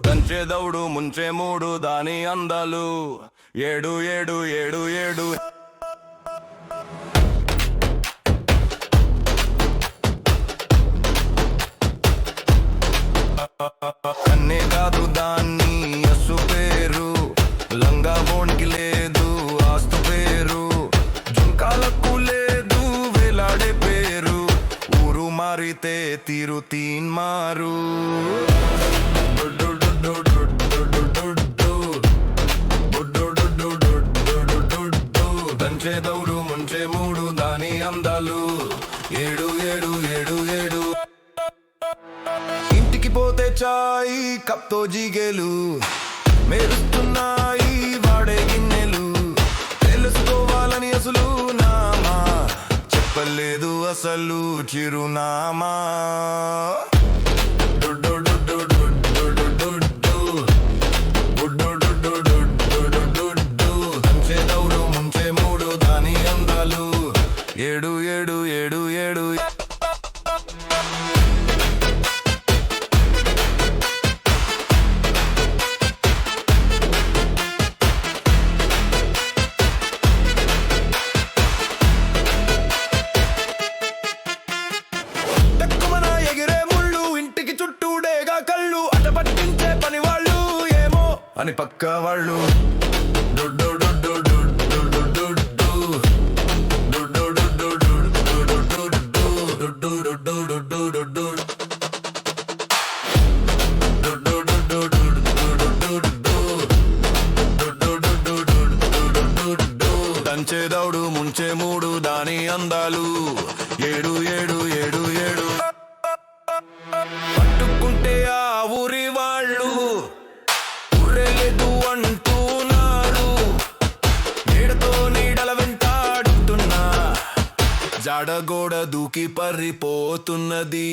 దంచేదౌడు ముంచే మూడు దాని అందాలు ఏడు ఏడు ఏడు ఏడు కన్నే కాదు దాన్ని అస్సు పేరు లంగా బోన్కి లేదు ఆస్తు పేరు జుంకాలకు లేదు వేలాడే పేరు ఊరు మారితే తీరు తీన్ మారు దంచేదౌడు ముంచే మూడు దాని అందాలు ఏడు ఏడు ఏడు ఏడు ఇంటికి పోతే చాయ్ కప్తో జిగేలు మెరుస్తున్నాయి వాడే గిన్నెలు తెలుసుకోవాలని అసలు నామా చెప్పలేదు అసలు చిరునామా దంచేదౌడు ముంచే మూడు దాని అందాలు ఏడు ఏడు ఏడు ఏడు అని పక్క వాళ్ళు దంచేదౌడు ముంచే మూడు దాని అందాలు ఏడు ఏడు ఏడు ఏడు పట్టుకుంటే ఆ ఊరి వాళ్ళు అంటున్నారు నీడతో నీడల వెంటాడుతున్నా జాడగోడ దూకి పరిపోతున్నది